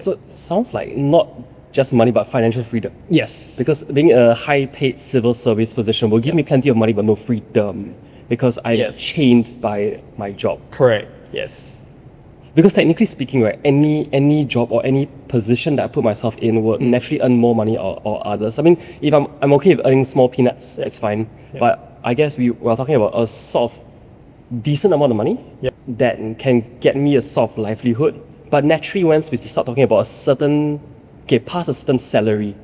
So it sounds like not just money, but financial freedom. Yes. Because being a high-paid civil service position will give me plenty of money, but no freedom. Because I'm chained by my job. Correct. Yes. Because technically speaking, right, any job or any position that I put myself in will naturally earn more money or others. I mean, if I'm okay with earning small peanuts, it's fine. But I guess we're talking about a sort of decent amount of money that can get me a sort of livelihood. But naturally, once we start talking about past a certain salary,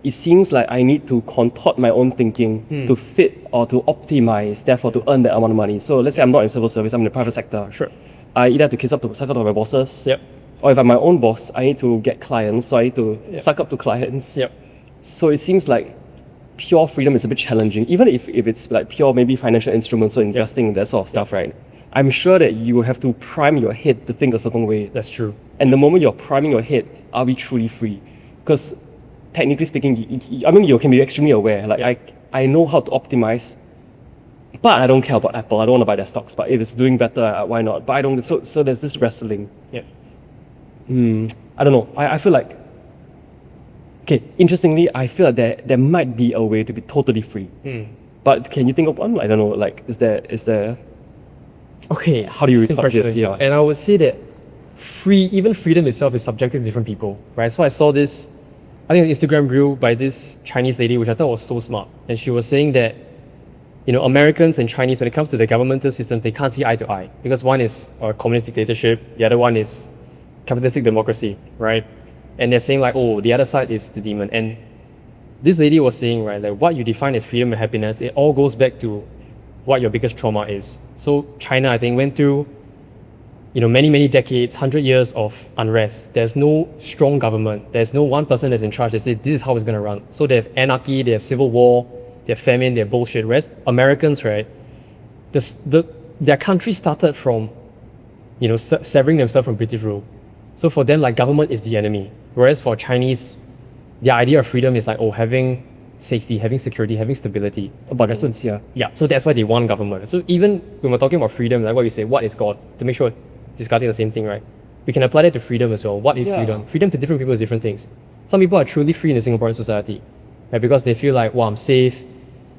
it seems like I need to contort my own thinking to fit or to optimize, therefore to earn that amount of money. So let's say I'm not in civil service, I'm in the private sector. Sure. I either have to suck up to my bosses, or if I'm my own boss, I need to get clients, so I need to suck up to clients. So it seems like pure freedom is a bit challenging, even if it's like pure maybe financial instruments or investing in that sort of stuff, right? I'm sure that you have to prime your head to think a certain way. That's true. And the moment you're priming your head, are we truly free? Because technically speaking, you can be extremely aware. Like I know how to optimize, but I don't care about Apple. I don't want to buy their stocks. But if it's doing better, why not? But I don't. So there's this wrestling. I don't know. I feel like. Okay, interestingly, I feel like there might be a way to be totally free. But can you think of one? I don't know. Like, is there? Okay. How do you reflect this? Yeah. And I would say that even freedom itself is subjective to different people, right? So I saw this, I think an Instagram reel by this Chinese lady, which I thought was so smart. And she was saying that, Americans and Chinese, when it comes to the governmental system, they can't see eye to eye. Because one is a communist dictatorship, the other one is capitalistic democracy, right? And they're saying like, oh, the other side is the demon. And this lady was saying, right, like what you define as freedom and happiness, it all goes back to what your biggest trauma is. So China, I think, went through many, many decades, 100 years of unrest. There's no strong government. There's no one person that's in charge that says this is how it's going to run. So they have anarchy, they have civil war, they have famine, they have bullshit. Whereas Americans, right, their country started from, severing themselves from British rule. So for them, like, government is the enemy. Whereas for Chinese, the idea of freedom is like, having safety, having security, having stability. Yeah, so that's why they want government. So even when we're talking about freedom, like what we say, what is God? To make sure discarding the same thing, right? We can apply that to freedom as well. What is freedom? Freedom to different people is different things. Some people are truly free in the Singaporean society, right? Because they feel like, I'm safe,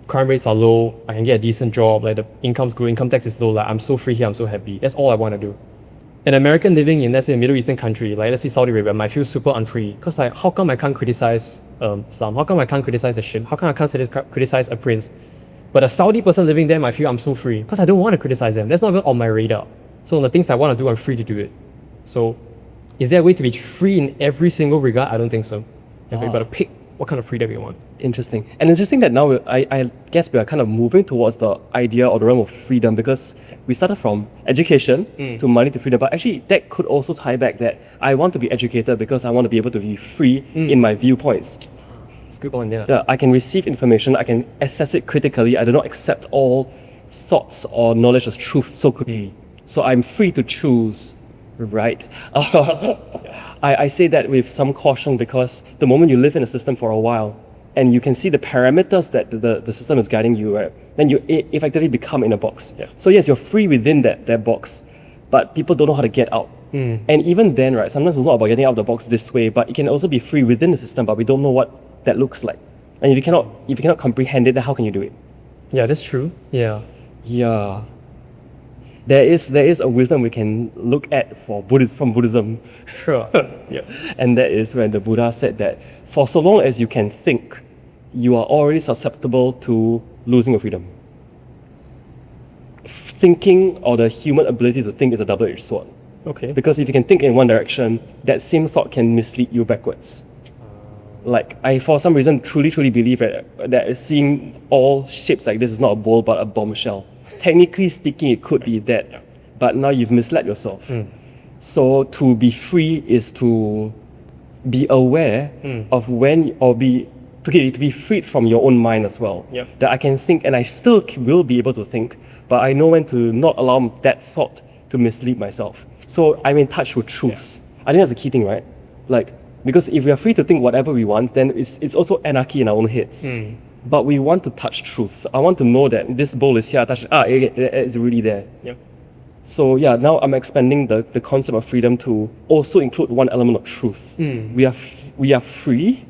crime rates are low, I can get a decent job, like the income's good, income tax is low, like I'm so free here, I'm so happy. That's all I want to do. An American living in, let's say, a Middle Eastern country, like let's say Saudi Arabia, might feel super unfree. Because like, how come I can't criticize Islam? How come I can't criticize the ship? How come I can't criticize a prince? But a Saudi person living there might feel I'm so free. Because I don't want to criticize them. That's not even on my radar. So the things I want to do, I'm free to do it. So is there a way to be free in every single regard? I don't think so. You've got to pick what kind of freedom you want. Interesting. And it's interesting that now I guess we are kind of moving towards the idea or the realm of freedom, because we started from education to money to freedom. But actually, that could also tie back that I want to be educated because I want to be able to be free in my viewpoints. It's a good one, Yeah, I can receive information, I can assess it critically. I do not accept all thoughts or knowledge as truth so quickly. So I'm free to choose, right? I say that with some caution, because the moment you live in a system for a while and you can see the parameters that the system is guiding you, right, then you effectively become in a box. So yes, you're free within that box, but people don't know how to get out. And even then, right, sometimes it's not about getting out of the box this way, but it can also be free within the system, but we don't know what that looks like. And if you cannot comprehend it, then how can you do it? Yeah, that's true. Yeah. There is a wisdom we can look at from Buddhism. Sure. And that is when the Buddha said that for so long as you can think, you are already susceptible to losing your freedom. Thinking, or the human ability to think, is a double-edged sword. Okay. Because if you can think in one direction, that same thought can mislead you backwards. Like, I for some reason truly believe that seeing all shapes like this is not a bowl but a bombshell. Technically speaking, it could be that, but now you've misled yourself. So to be free is to be aware of when, or to be freed from your own mind as well. That I can think, and I still will be able to think, but I know when to not allow that thought to mislead myself. So I'm in touch with truth. I think that's the key thing, right? Like, because if we are free to think whatever we want, then it's also anarchy in our own heads. But we want to touch truth. I want to know that this bowl is here, it's really there. So yeah, now I'm expanding the concept of freedom to also include one element of truth. We are free,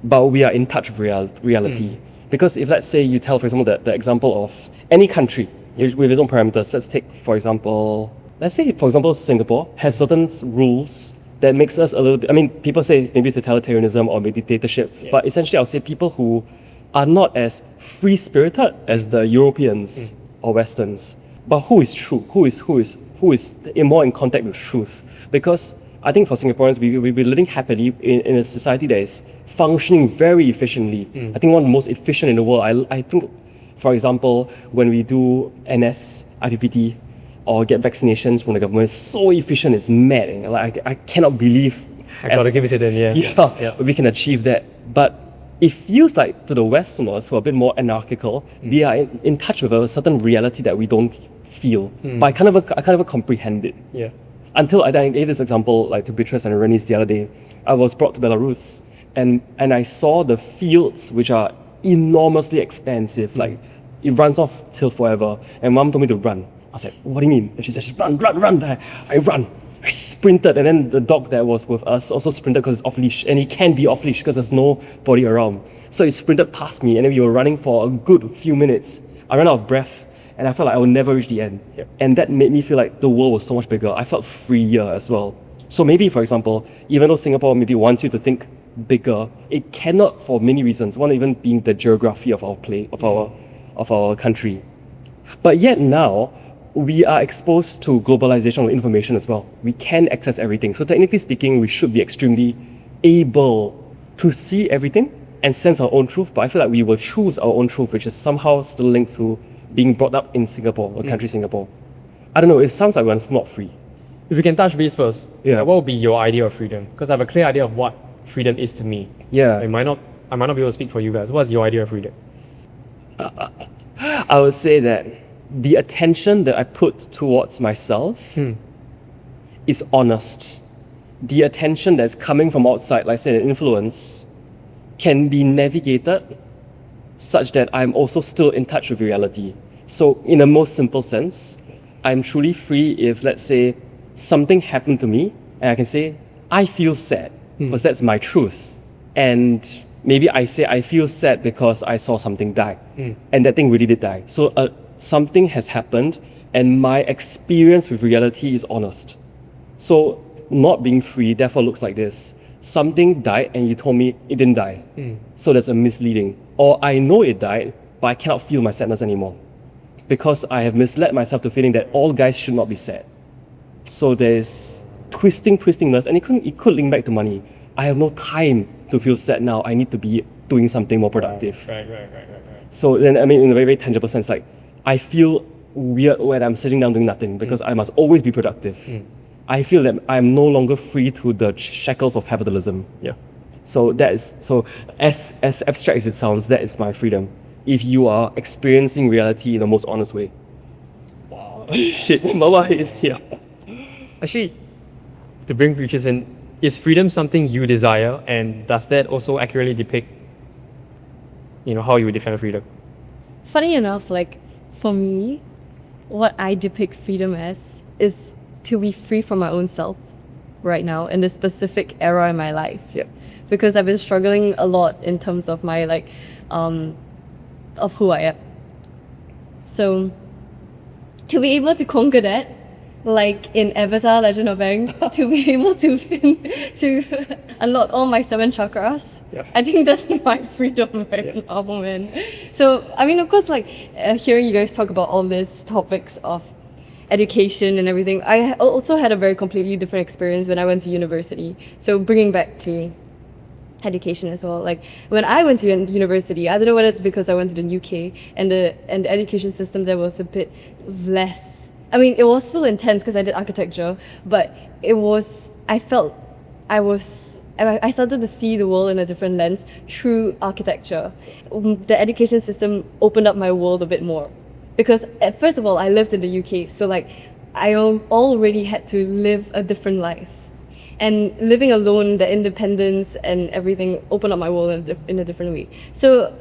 but we are in touch with reality. Because if, let's say, you tell, for example, the example of any country with its own parameters. Let's take, for example, Singapore has certain rules that makes us a little bit, I mean, people say maybe totalitarianism or maybe dictatorship, but essentially I'll say people who are not as free-spirited as the Europeans or Westerns, but who is true, who is more in contact with truth. Because I think for Singaporeans, we're living happily in a society that is functioning very efficiently. I think one of the most efficient in the world. I think, for example, when we do NS, IPPT, or get vaccinations from the government, it's so efficient, it's mad. Like, I cannot believe I gotta give it to them, yeah. we can achieve that. But it feels like to the Westerners who are a bit more anarchical, they are in touch with a certain reality that we don't feel. But I can't even comprehend it. Yeah. Until I gave this example like to Beatrice and Renis the other day. I was brought to Belarus and I saw the fields which are enormously expansive, like it runs off till forever. And Mom told me to run. I was like, what do you mean? And she said, run. I run. I sprinted, and then the dog that was with us also sprinted because it's off leash, and he can't be off leash because there's nobody around. So he sprinted past me, and then we were running for a good few minutes. I ran out of breath, and I felt like I would never reach the end. Yep. And that made me feel like the world was so much bigger. I felt freer as well. So maybe, for example, even though Singapore maybe wants you to think bigger, it cannot for many reasons. One even being the geography of our country. But yet now, we are exposed to globalization of information as well. We can access everything. So technically speaking, we should be extremely able to see everything and sense our own truth. But I feel like we will choose our own truth, which is somehow still linked to being brought up in Singapore, or country Singapore. I don't know, it sounds like we're not free. If we can touch base first, Yeah. what would be your idea of freedom? Because I have a clear idea of what freedom is to me. Yeah. I might not be able to speak for you guys. What's your idea of freedom? I would say that the attention that I put towards myself is honest. The attention that's coming from outside, like say an influence, can be navigated such that I'm also still in touch with reality. So in a most simple sense, I'm truly free if, let's say, something happened to me and I can say, I feel sad, because that's my truth. And maybe I say I feel sad because I saw something die, and that thing really did die. So something has happened and my experience with reality is honest. So not being free therefore looks like this. Something died and you told me it didn't die. So there's a misleading. Or I know it died, but I cannot feel my sadness anymore, because I have misled myself to feeling that all guys should not be sad. So there's twistingness, and it could link back to money. I have no time to feel sad now. I need to be doing something more productive. Right. So then, I mean, in a very, very tangible sense, like, I feel weird when I'm sitting down doing nothing because I must always be productive. I feel that I'm no longer free to the shackles of capitalism. Yeah. So as abstract as it sounds, that is my freedom. If you are experiencing reality in the most honest way. Wow. Shit, Mama is here. Actually, to bring futures in, is freedom something you desire, and does that also accurately depict, how you would define freedom? Funny enough, like for me, what I depict freedom as is to be free from my own self right now in this specific era in my life. Yeah. Because I've been struggling a lot in terms of my of who I am. So to be able to conquer that, like in Avatar Legend of Aang, to be able to unlock all my 7 chakras, Yeah. I think that's my freedom right now, man. So I mean, of course, like hearing you guys talk about all these topics of education and everything, I also had a very completely different experience when I went to university. So bringing back to education as well, like when I went to university, I don't know whether it's because I went to the UK and the education system there was a bit less. I mean, it was still intense because I did architecture, but I started to see the world in a different lens through architecture. The education system opened up my world a bit more. Because first of all, I lived in the UK, so like I already had to live a different life. And living alone, the independence and everything opened up my world in a different way. So,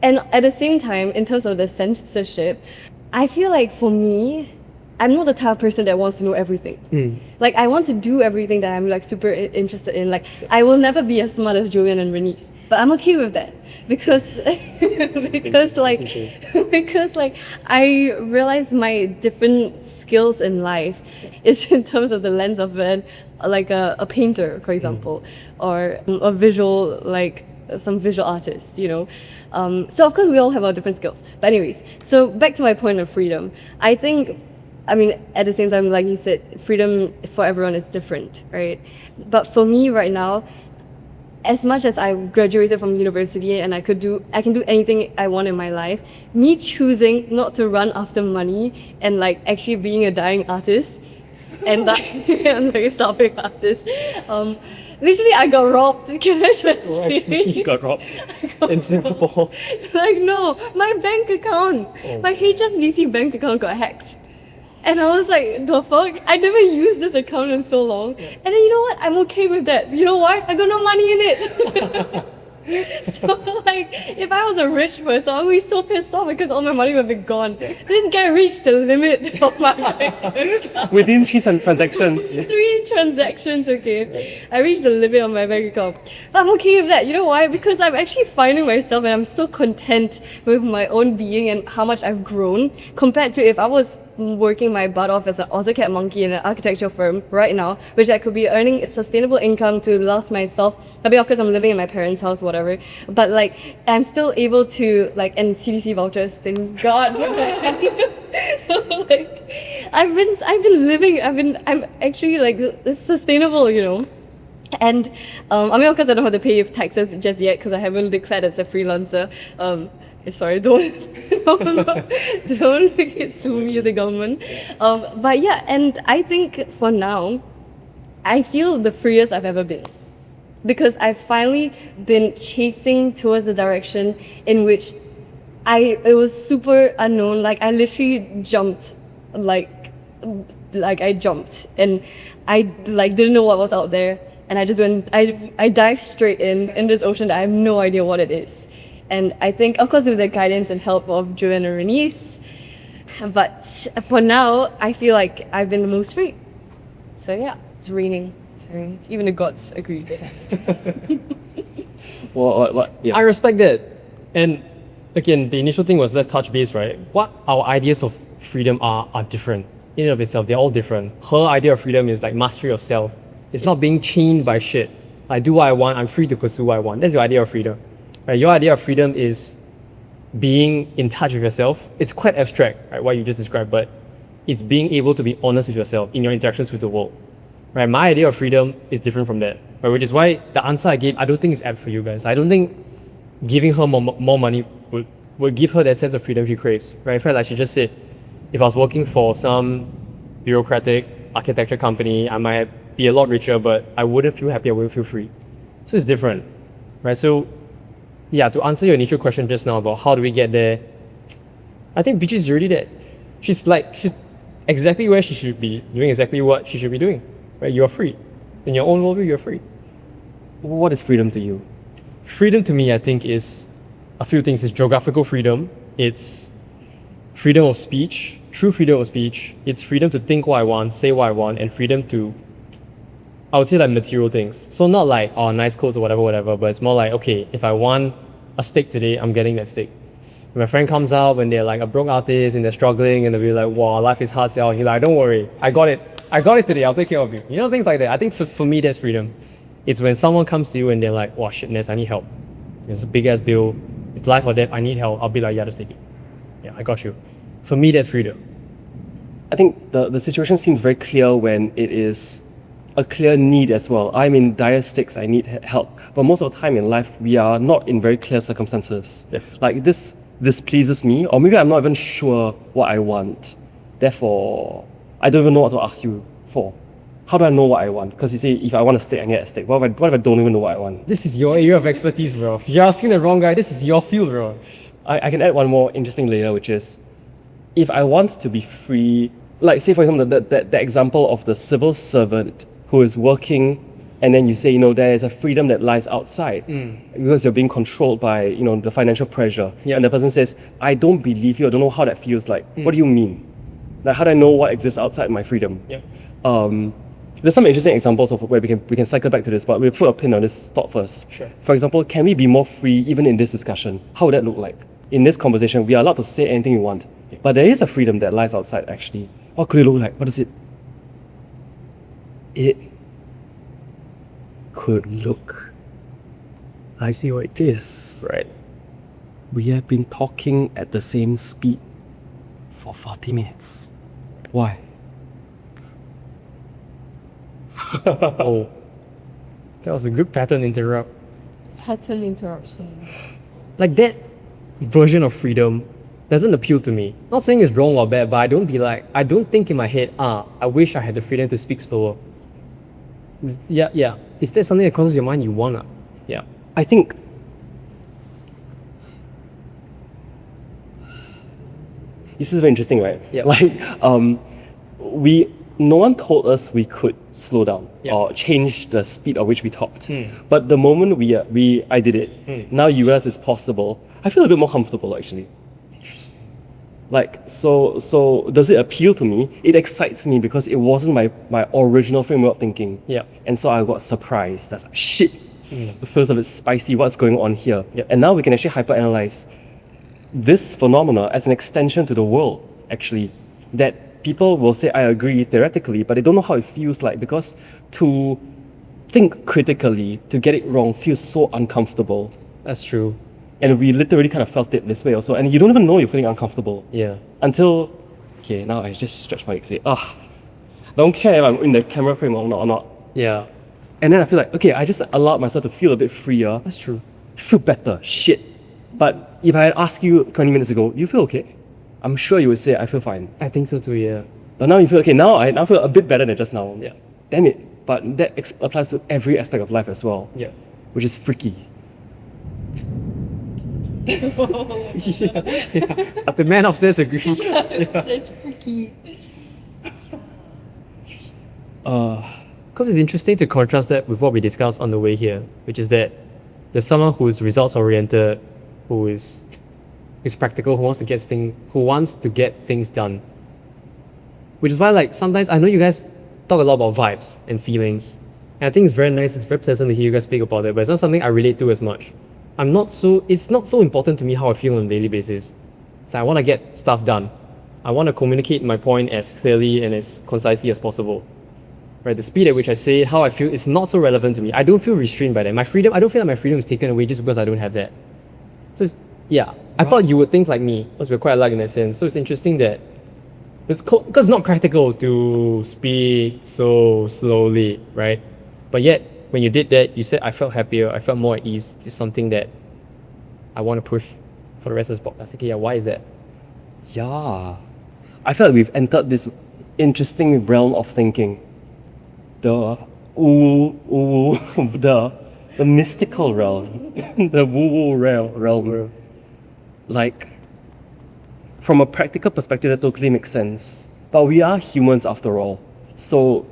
and at the same time, in terms of the censorship, I feel like for me, I'm not the type of person that wants to know everything. Like, I want to do everything that I'm like super interested in. Like, I will never be as smart as Julian and Renice, but I'm okay with that because because like I realize my different skills in life is in terms of the lens of a painter, for example, or a visual, like some visual artist, you know. So of course we all have our different skills. But anyways, so back to my point of freedom. I think, I mean, at the same time, like you said, freedom for everyone is different, right? But for me right now, as much as I graduated from university and I can do anything I want in my life, me choosing not to run after money and like actually being a dying artist and and like a starving artist, literally I got robbed. Can I just say? You got robbed in Singapore. Like, no, my bank account, my HSBC bank account got hacked. And I was like, the fuck? I never used this account in so long. And then you know what? I'm okay with that. You know why? I got no money in it. So like, if I was a rich person, I would be so pissed off because all my money would be gone. This guy reached the limit of my bank account. Within 3 transactions. 3 transactions, okay. I reached the limit of my bank account. But I'm okay with that. You know why? Because I'm actually finding myself and I'm so content with my own being and how much I've grown compared to if I was working my butt off as an AutoCAD monkey in an architecture firm right now, which I could be earning sustainable income to last myself. I mean, of course, I'm living in my parents' house, whatever. But like, I'm still able to like, and CDC vouchers, thank God. Like, I'm actually like, it's sustainable, you know. And I mean, of course, I don't have to pay taxes just yet because I haven't declared as a freelancer. Sorry, don't sue me, the government. But yeah, and I think for now, I feel the freest I've ever been. Because I've finally been chasing towards a direction in which it was super unknown. Like, I literally jumped, like I jumped, and I like didn't know what was out there, and I just went, I dived straight in this ocean that I have no idea what it is. And I think, of course, with the guidance and help of Julian and Renice, but for now, I feel like I've been the most free. So yeah, it's raining. Sorry, even the gods agree. Yeah. I respect that. And again, the initial thing was let's touch base, right? What our ideas of freedom are different in and of itself. They're all different. Her idea of freedom is like mastery of self. It's not being chained by shit. I do what I want. I'm free to pursue what I want. That's your idea of freedom. Right? Your idea of freedom is being in touch with yourself. It's quite abstract, right? What you just described, but it's being able to be honest with yourself in your interactions with the world. Right? My idea of freedom is different from that, right? Which is why the answer I gave, I don't think is apt for you guys. I don't think giving her more money would give her that sense of freedom she craves, right? I felt like she just said, if I was working for some bureaucratic architecture company, I might be a lot richer, but I wouldn't feel happy, I wouldn't feel free. So it's different, right? So yeah, to answer your initial question just now about how do we get there, I think Beatrice is already there. She's exactly where she should be, doing exactly what she should be doing, right? You are free. In your own worldview, you're free. What is freedom to you? Freedom to me, I think, is a few things. It's geographical freedom. It's freedom of speech, true freedom of speech. It's freedom to think what I want, say what I want, and freedom to, I would say, like material things. So not like, oh, nice clothes or whatever, but it's more like, okay, if I want a steak today, I'm getting that steak. When my friend comes out, when they're like a broke artist and they're struggling and they'll be like, wow, life is hard, so he's like, don't worry, I got it today, I'll take care of you. You know, things like that. I think for me, that's freedom. It's when someone comes to you and they're like, wow, shit, Ness, I need help. There's a big ass bill, it's life or death, I need help. I'll be like, yeah, just take it. Yeah, I got you. For me, that's freedom. I think the situation seems very clear when it is a clear need as well. I'm in dire stakes, I need help. But most of the time in life, we are not in very clear circumstances. Yeah. Like this pleases me, or maybe I'm not even sure what I want. Therefore, I don't even know what to ask you for. How do I know what I want? Because you say, if I want a steak, I get a steak. What if I don't even know what I want? This is your area of expertise, bro. If you're asking the wrong guy, this is your field, bro. I can add one more interesting layer, which is, if I want to be free, like say for example, the example of the civil servant who is working, and then you say, there is a freedom that lies outside because you're being controlled by, the financial pressure. Yeah. And the person says, I don't believe you, I don't know how that feels like. What do you mean? Like, how do I know what exists outside my freedom? Yeah. There's some interesting examples of where we can cycle back to this, but we'll put a pin on this thought first. Sure. For example, can we be more free even in this discussion? How would that look like? In this conversation, we are allowed to say anything we want, but there is a freedom that lies outside actually. What could it look like? What is it? It could look, I see like this. Right. We have been talking at the same speed for 40 minutes. Why? Oh, that was a good pattern interrupt. Pattern interruption. Like that version of freedom doesn't appeal to me. Not saying it's wrong or bad, but I don't think in my head, I wish I had the freedom to speak slower. Yeah. Is that something that crosses your mind you wanna? Yeah. I think this is very interesting, right? Yeah. Like, no one told us we could slow down or change the speed at which we talked. But the moment I did it, now you realize it's possible. I feel a bit more comfortable actually. Interesting. Like, so does it appeal to me? It excites me because it wasn't my original framework of thinking. Yeah. And so I got surprised. That's like, shit. It feels a bit spicy. What's going on here? Yep. And now we can actually hyperanalyze this phenomena as an extension to the world, actually. That people will say, I agree theoretically, but they don't know how it feels like, because to think critically, to get it wrong, feels so uncomfortable. That's true. And we literally kind of felt it this way also. And you don't even know you're feeling uncomfortable. Yeah. Until, okay, now I just stretch my legs, say, don't care if I'm in the camera frame or not. Yeah. And then I feel like, okay, I just allowed myself to feel a bit freer. That's true. I feel better. Shit. But if I had asked you 20 minutes ago, you feel okay? I'm sure you would say, I feel fine. I think so too, yeah. But now you feel, okay, now I feel a bit better than just now. Yeah. Damn it. But that applies to every aspect of life as well. Yeah. Which is freaky. The man upstairs agrees. That's freaky. Because it's interesting to contrast that with what we discussed on the way here, which is that there's someone who's results oriented, who is practical, who wants to get things done. Which is why, like, sometimes I know you guys talk a lot about vibes and feelings, and I think it's very nice, it's very pleasant to hear you guys speak about it, but it's not something I relate to as much. It's not so important to me how I feel on a daily basis. So I want to get stuff done. I want to communicate my point as clearly and as concisely as possible. Right, the speed at which I say how I feel is not so relevant to me. I don't feel restrained by that. My freedom, I don't feel like my freedom is taken away just because I don't have that. So I thought you would think like me, because we're quite alike in that sense. So it's interesting that because it's not practical to speak so slowly, right? But yet, when you did that, you said I felt happier, I felt more at ease. This is something that I want to push for the rest of this podcast. I said, okay, yeah, why is that? Yeah. I feel like we've entered this interesting realm of thinking. The mystical realm, the woo-woo realm. Like, from a practical perspective, that totally makes sense. But we are humans after all. So,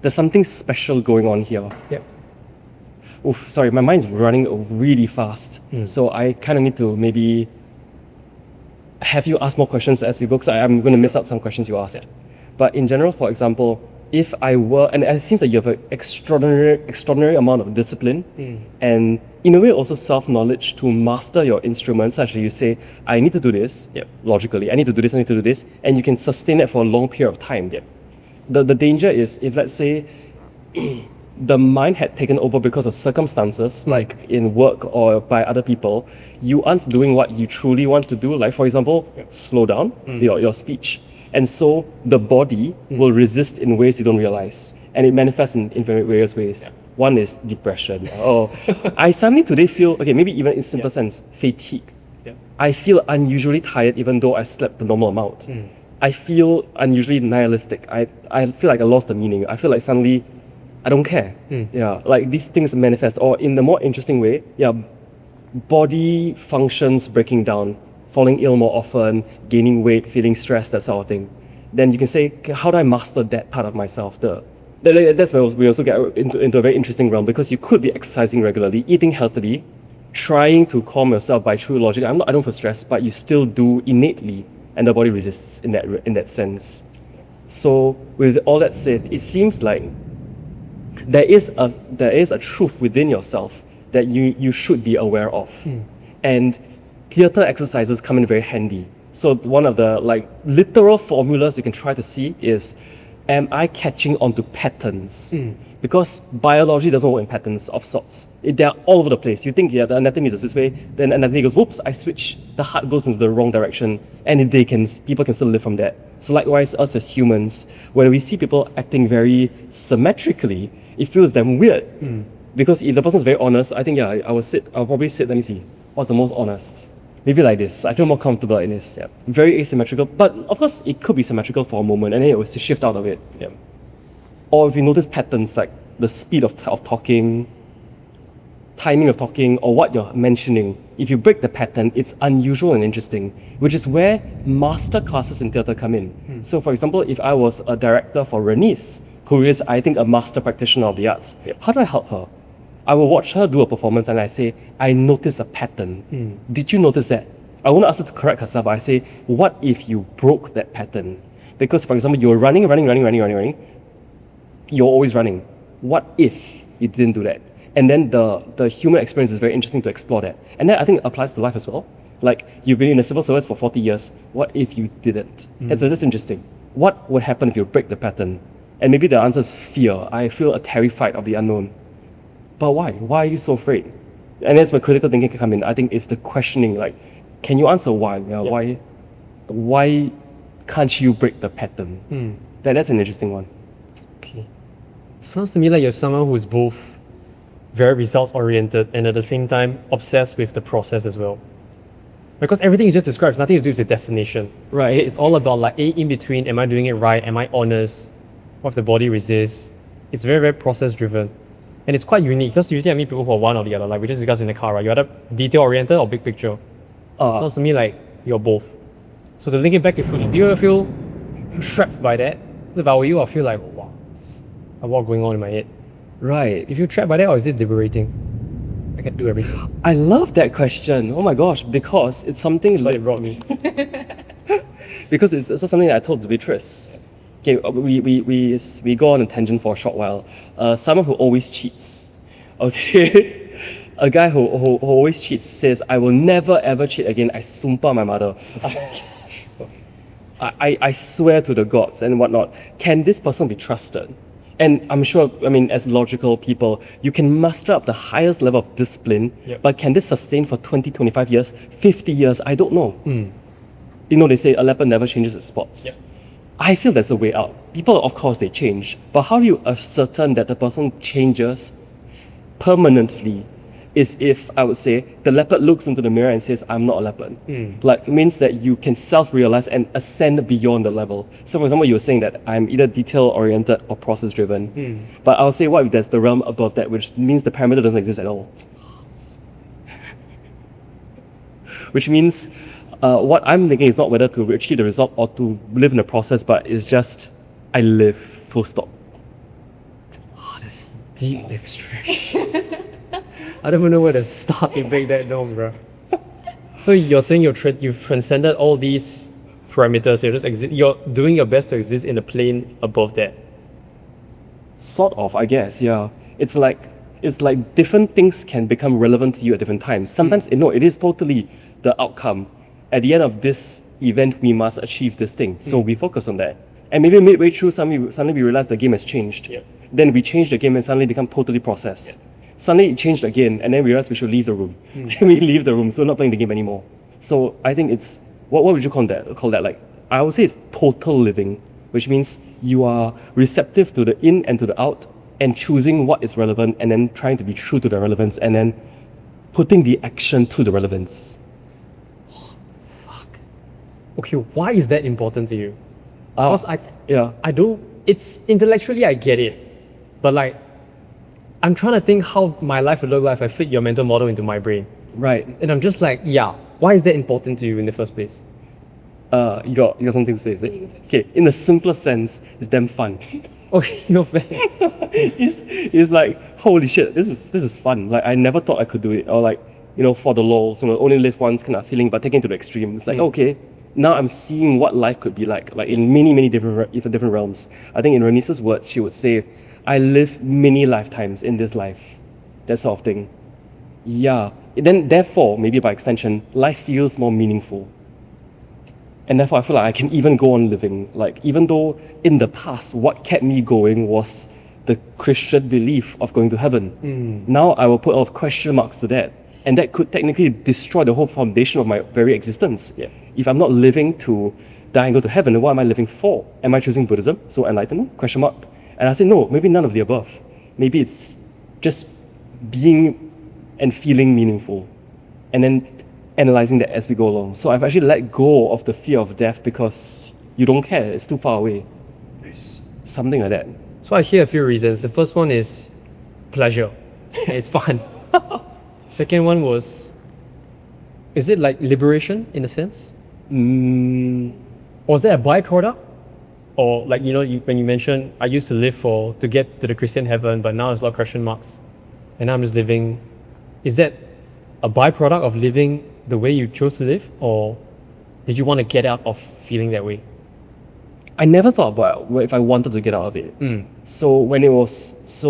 there's something special going on here. Yep. Oof, sorry, my mind's running really fast. So I kind of need to maybe have you ask more questions as we go, because I'm going to miss out some questions you asked. But in general, for example, if I were, and it seems like you have an extraordinary amount of discipline, and in a way also self-knowledge to master your instruments, such that you say, I need to do this, logically, I need to do this, and you can sustain it for a long period of time. The danger is if, let's say, the mind had taken over because of circumstances, like in work or by other people, you aren't doing what you truly want to do, like for example, slow down your speech. And so the body will resist in ways you don't realize. And it manifests in various ways. One is depression. I suddenly today feel, okay, maybe even in simple sense, fatigue. I feel unusually tired even though I slept the normal amount. I feel unusually nihilistic. I feel like I lost the meaning. I feel like suddenly I don't care. Like these things manifest. Or in the more interesting way, body functions breaking down, falling ill more often, gaining weight, feeling stressed, that sort of thing. Then you can say, okay, how do I master that part of myself? That's where we also get into a very interesting realm, because you could be exercising regularly, eating healthily, trying to calm yourself by true logic. I don't feel stressed, but you still do innately and the body resists in that sense. So with all that said, it seems like there is a truth within yourself that you should be aware of. And theater exercises come in very handy. So one of the like literal formulas you can try to see is, am I catching onto patterns? Because biology doesn't work in patterns of sorts. They're all over the place. You think the anatomy is this way, then anatomy goes, whoops, I switch. The heart goes into the wrong direction, and people can still live from that. So likewise, us as humans, when we see people acting very symmetrically, it feels damn weird. Because if the person is very honest, I think, yeah, I'll probably sit, let me see, what's the most honest? Maybe like this. I feel more comfortable in this. Yeah. Very asymmetrical, but of course, it could be symmetrical for a moment, and then it was to shift out of it. Yeah. Or if you notice patterns like the speed of talking, timing of talking, or what you're mentioning, if you break the pattern, it's unusual and interesting, which is where master classes in theatre come in. So for example, if I was a director for Renice, who is, I think, a master practitioner of the arts, how do I help her? I will watch her do a performance and I say, I notice a pattern. Did you notice that? I won't ask her to correct herself, but I say, what if you broke that pattern? Because for example, you're running, you're always running. What if you didn't do that? And then the human experience is very interesting to explore that. And that I think applies to life as well. Like, you've been in the civil service for 40 years. What if you didn't? And so that's interesting. What would happen if you break the pattern? And maybe the answer is fear. I feel terrified of the unknown. But why? Why are you so afraid? And that's where critical thinking can come in. I think it's the questioning, like, can you answer why? Why can't you break the pattern? That's an interesting one. Okay. Sounds to me like you're someone who's both very results oriented and at the same time obsessed with the process as well. Because everything you just described has nothing to do with the destination. Right. It's all about like in between, am I doing it right? Am I honest? What if the body resists? It's very, very process driven. And it's quite unique because usually I meet people who are one or the other. Like we just discussed in the car, right? You're either detail oriented or big picture. Sounds to me like you're both. So to link it back to food, do you ever feel trapped by that? If I were you, I feel like, wow, it's a lot going on in my head. Right. Do you feel trapped by that or is it liberating? I can do everything. I love that question. Oh my gosh, because it's something That's what like, it brought me. because it's also something that I told Beatrice. Okay, we go on a tangent for a short while. Someone who always cheats. Okay. A guy who always cheats says, I will never ever cheat again. I sumpah my mother. I swear to the gods and whatnot. Can this person be trusted? And I'm sure, as logical people, you can muster up the highest level of discipline, but can this sustain for 20, 25 years, 50 years? I don't know. You know, they say a leopard never changes its spots. I feel there's a way out. People, of course, they change. But how do you ascertain that the person changes permanently? Is if, I would say, the leopard looks into the mirror and says, I'm not a leopard. Like, means that you can self-realize and ascend beyond the level. So for example, you were saying that I'm either detail-oriented or process-driven. But I'll say, what if there's the realm above that, which means the parameter doesn't exist at all? Which means what I'm thinking is not whether to achieve the result or to live in the process, but it's just, I live, full stop. Oh, that's deep abstraction. I don't even know where to start to break that down, bro. So you're saying you've transcended all these parameters. You're doing your best to exist in the plane above that. Sort of, I guess, yeah. It's like different things can become relevant to you at different times. Sometimes, it is totally the outcome. At the end of this event, we must achieve this thing. So we focus on that. And maybe midway through, suddenly we realize the game has changed. Then we change the game and suddenly become totally processed. Suddenly it changed again, and then we realized we should leave the room. Then we leave the room, so we're not playing the game anymore. So I think it's, what would you call that? Like, I would say it's total living, which means you are receptive to the in and to the out, and choosing what is relevant, and then trying to be true to the relevance, and then putting the action to the relevance. Okay, why is that important to you? Because it's intellectually I get it, but like, I'm trying to think how my life would look like if I fit your mental model into my brain. Right. And I'm just like, why is that important to you in the first place? You got something to say, is it? Okay, in the simplest sense, it's damn fun. Okay, no fair. it's like, holy shit, this is fun. Like, I never thought I could do it. Or like, for the lols, only live once kind of feeling, but taken to the extreme. It's like, okay, now I'm seeing what life could be like in many different realms. I think in Renese's words, she would say, I live many lifetimes in this life, that sort of thing. Yeah, then therefore, maybe by extension, life feels more meaningful. And therefore, I feel like I can even go on living. Like, even though in the past, what kept me going was the Christian belief of going to heaven. Now I will put a lot of question marks to that. And that could technically destroy the whole foundation of my very existence. Yeah. If I'm not living to die and go to heaven, then what am I living for? Am I choosing Buddhism? So enlightenment? Question mark. And I say, no, maybe none of the above. Maybe it's just being and feeling meaningful. And then analyzing that as we go along. So I've actually let go of the fear of death because you don't care, it's too far away. Something like that. So I hear a few reasons. The first one is pleasure. It's fun. Second one was, is it like liberation in a sense? Or is that a byproduct? Or like, when you mentioned, I used to live to get to the Christian heaven, but now there's a lot of question marks. And now I'm just living. Is that a byproduct of living the way you chose to live? Or did you want to get out of feeling that way? I never thought about if I wanted to get out of it. So when it was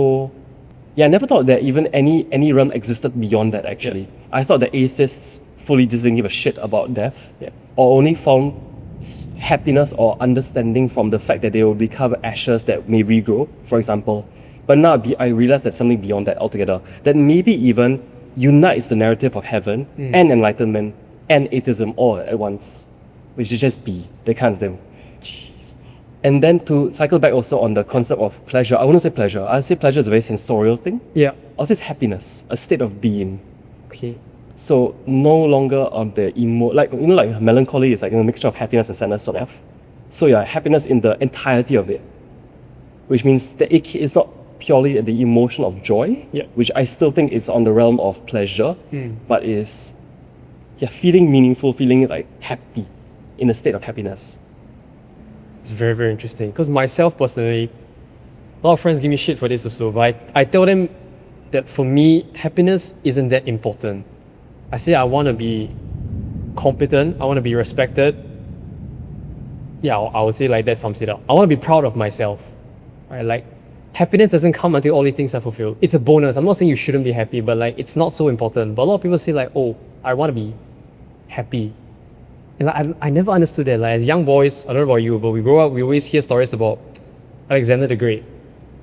I never thought that even any realm existed beyond that actually. Yeah. I thought that atheists fully just didn't give a shit about death, or only found happiness or understanding from the fact that they will become ashes that may regrow, for example. But now I realize there's something beyond that altogether, that maybe even unites the narrative of heaven and enlightenment and atheism all at once, which is just be the kind of thing. And then to cycle back also on the concept of pleasure, I wouldn't say pleasure. I'd say pleasure is a very sensorial thing. Yeah. I'll say it's happiness, a state of being. Okay. So no longer on the like melancholy is like a mixture of happiness and sadness sort of. So yeah, happiness in the entirety of it, which means that it is not purely the emotion of joy, which I still think is on the realm of pleasure, but is feeling meaningful, feeling like happy, in a state of happiness. It's very, very interesting. Because myself personally, a lot of friends give me shit for this also, but I tell them that for me, happiness isn't that important. I say I want to be competent, I want to be respected. Yeah, I would say like that sums it up. I want to be proud of myself. Right? Like, happiness doesn't come until all these things are fulfilled. It's a bonus. I'm not saying you shouldn't be happy, but like it's not so important. But a lot of people say like, oh, I want to be happy. And like, I never understood that. Like as young boys, I don't know about you, but we grow up, we always hear stories about Alexander the Great.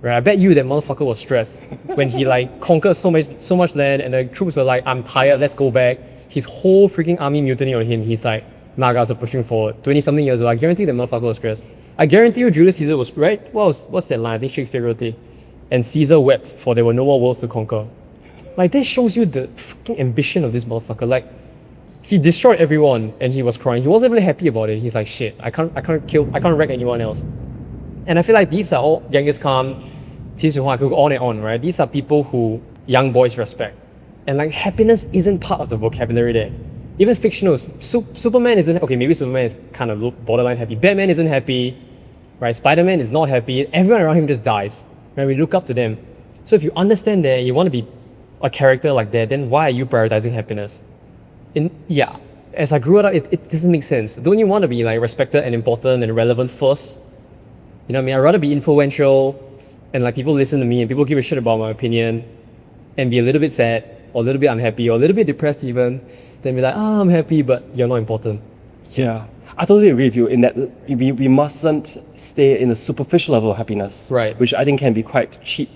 Right? I bet you that motherfucker was stressed when he like conquered so much land and the troops were like, I'm tired, let's go back. His whole freaking army mutiny on him. He's like, nah guys are pushing forward. 20 something years old. I guarantee that motherfucker was stressed. I guarantee you Julius Caesar was, right? What's that line? I think Shakespeare wrote it. And Caesar wept for there were no more worlds to conquer. Like that shows you the fucking ambition of this motherfucker. Like he destroyed everyone and he was crying. He wasn't really happy about it. He's like, shit, I can't wreck anyone else. And I feel like these are all Genghis Khan, Qin Shi Huang, I could go on and on, right? These are people who young boys respect. And like happiness isn't part of the vocabulary there. Even fictional, Superman isn't, okay, maybe Superman is kind of borderline happy. Batman isn't happy, right? Spider-Man is not happy. Everyone around him just dies, right? We look up to them. So if you understand that you want to be a character like that, then why are you prioritizing happiness? As I grew up, it doesn't make sense. Don't you want to be like respected and important and relevant first? You know what I mean? I'd rather be influential and like people listen to me and people give a shit about my opinion and be a little bit sad or a little bit unhappy or a little bit depressed even, then be like, I'm happy, but you're not important. Yeah, I totally agree with you in that we mustn't stay in a superficial level of happiness, Right. Which I think can be quite cheap.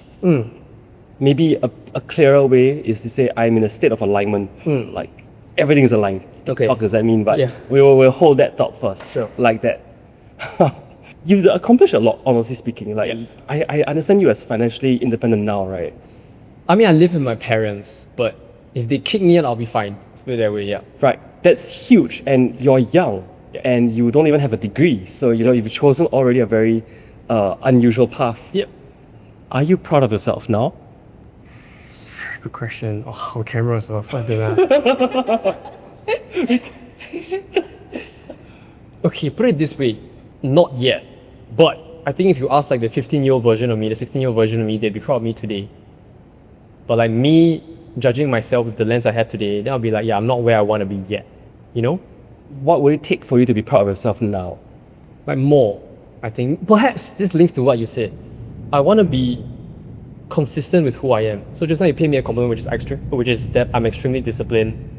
Maybe a clearer way is to say I'm in a state of alignment, like everything is aligned. Okay. What does that mean? But Yeah. we'll hold that thought first, Sure. like that. You've accomplished a lot, honestly speaking. Like I understand you as financially independent now, right? I mean, I live with my parents, but if they kick me out, I'll be fine. Let's put it that way, yeah. Right. That's huge, and you're young, and you don't even have a degree. So you've chosen already a very unusual path. Yep. Are you proud of yourself now? It's a very good question. Oh, camera is so flipping. Okay, put it this way, not yet. But I think if you ask like the 15-year-old version of me, the 16-year-old version of me, they'd be proud of me today. But like me judging myself with the lens I have today, then I'll be like, yeah, I'm not where I want to be yet. You know? what would it take for you to be proud of yourself now? Like more, I think. Perhaps this links to what you said. I want to be consistent with who I am. So just now you paid me a compliment, which is that I'm extremely disciplined.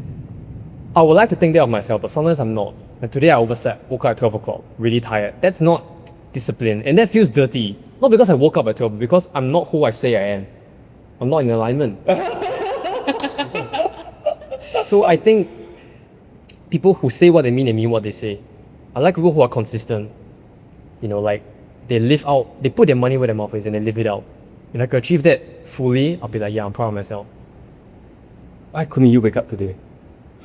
I would like to think that of myself, but sometimes I'm not. Like today I overslept, woke up at 12 o'clock, really tired. That's not discipline, and that feels dirty. Not because I woke up at 12, but because I'm not who I say I am. I'm not in alignment. So I think people who say what they mean what they say. I like people who are consistent. You know, like they put their money where their mouth is and they live it out. If I could achieve that fully, I'll be like, yeah, I'm proud of myself. Why couldn't you wake up today?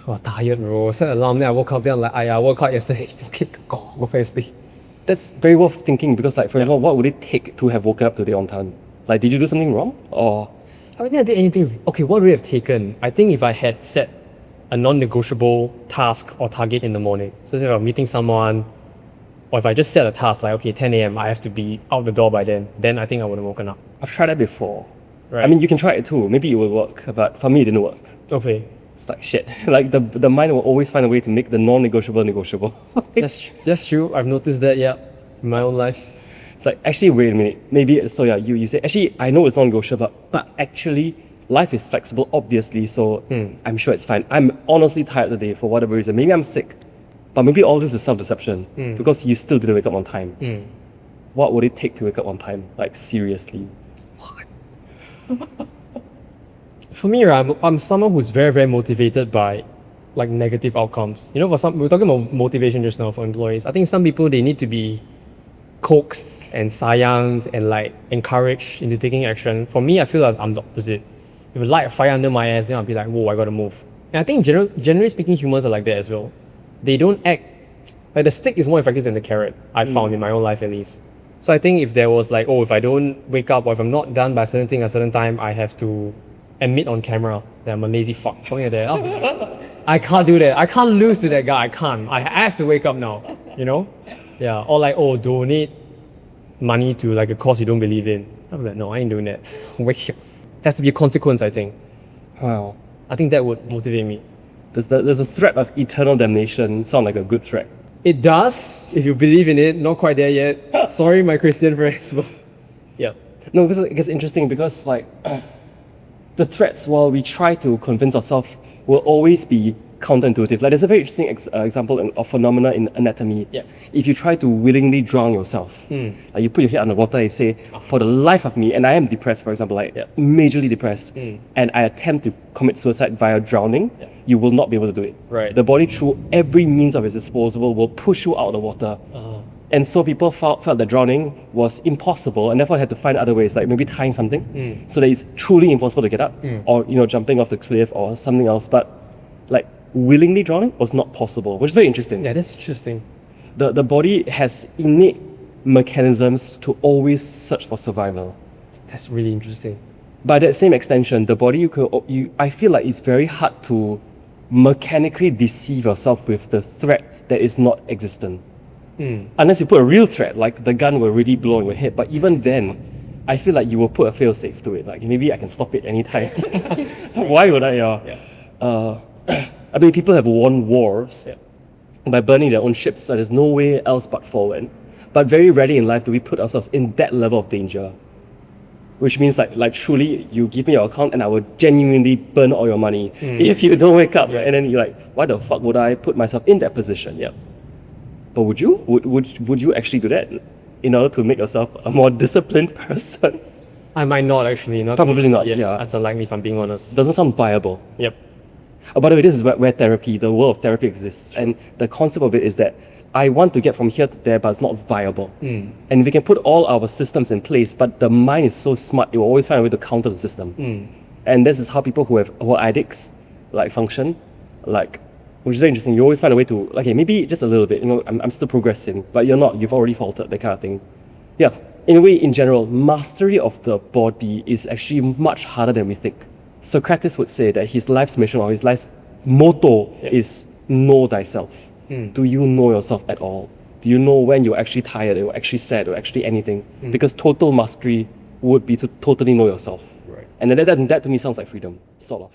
Oh, tired, bro. Set an alarm, then I woke up, then I'm like, I woke up yesterday. Go firstly. That's very worth thinking because, like, for example, what would it take to have woken up today on time? Like, did you do something wrong? Or I don't think I did anything. Okay, what would I have taken? I think if I had set a non-negotiable task or target in the morning. So if I'm meeting someone, or if I just set a task like, okay, 10 a.m., I have to be out the door by then I think I would have woken up. I've tried that before. Right. I mean, you can try it too. Maybe it will work, but for me, it didn't work. Okay. It's like shit. Like the mind will always find a way to make the non-negotiable negotiable. That's true. I've noticed that, yeah, in my own life. It's like, actually, wait a minute. Maybe, so yeah, you say, actually, I know it's non-negotiable, but actually, life is flexible, obviously, so I'm sure it's fine. I'm honestly tired today for whatever reason. Maybe I'm sick, but maybe all this is self-deception because you still didn't wake up on time. What would it take to wake up on time? Like, seriously. For me, right, I'm someone who's very, very motivated by like negative outcomes. You know, we were talking about motivation just now for employees. I think some people, they need to be coaxed and sayanged and like encouraged into taking action. For me, I feel like I'm the opposite. If you light a fire under my ass, then I'll be like, whoa, I gotta move. And I think generally speaking, humans are like that as well. They don't act, like the stick is more effective than the carrot, I found in my own life at least. So I think if there was like, oh, if I don't wake up or if I'm not done by a certain thing at a certain time, I have to admit on camera that I'm a lazy fuck, something like that. Oh, I can't do that. I can't lose to that guy. I can't. I have to wake up now, you know? Yeah. Or like, oh, donate money to like a cause you don't believe in. I'm like, no, I ain't doing that. Wake up. Has to be a consequence, I think. Wow. I think that would motivate me. Does a threat of eternal damnation sound like a good threat? It does, if you believe in it. Not quite there yet. Sorry, my Christian friends. But yeah. No, because it gets interesting because like the threats, while we try to convince ourselves, will always be counterintuitive. Like there's a very interesting example of phenomena in anatomy. Yeah. If you try to willingly drown yourself, like you put your head underwater and say, for the life of me, and I am depressed, for example, like majorly depressed, and I attempt to commit suicide via drowning, you will not be able to do it. Right. The body, through every means of its disposal, will push you out of the water. And so people felt that drowning was impossible and therefore had to find other ways, like maybe tying something so that it's truly impossible to get up or, you know, jumping off the cliff or something else. But like willingly drowning was not possible, which is very interesting. Yeah, that's interesting. The body has innate mechanisms to always search for survival. That's really interesting. By that same extension, the body, I feel like it's very hard to mechanically deceive yourself with the threat that is not existent. Unless you put a real threat, like the gun will really blow on your head. But even then, I feel like you will put a fail-safe to it. Like maybe I can stop it anytime. Why would I? I mean, people have won wars by burning their own ships, so there's no way else but forward. But very rarely in life do we put ourselves in that level of danger. Which means like truly, you give me your account and I will genuinely burn all your money if you don't wake up. Right? And then you're like, why the fuck would I put myself in that position? Yeah. But would you? Would you actually do that in order to make yourself a more disciplined person? I might not actually. Probably not, Yeah, yeah. that's unlikely if I'm being honest. Doesn't sound viable. Yep. By the way, this is where therapy, the world of therapy exists. And the concept of it is that I want to get from here to there, but it's not viable. And we can put all our systems in place, but the mind is so smart, it will always find a way to counter the system. And this is how people who are addicts like function, like, which is very interesting. You always find a way to, okay, maybe just a little bit, you know, I'm still progressing, but you're not, you've already faltered, that kind of thing. Yeah, in a way, in general, mastery of the body is actually much harder than we think. Socrates would say that his life's mission or his life's motto is know thyself. Do you know yourself at all? Do you know when you're actually tired or actually sad or actually anything? Because total mastery would be to totally know yourself. Right. And that to me sounds like freedom, sort of.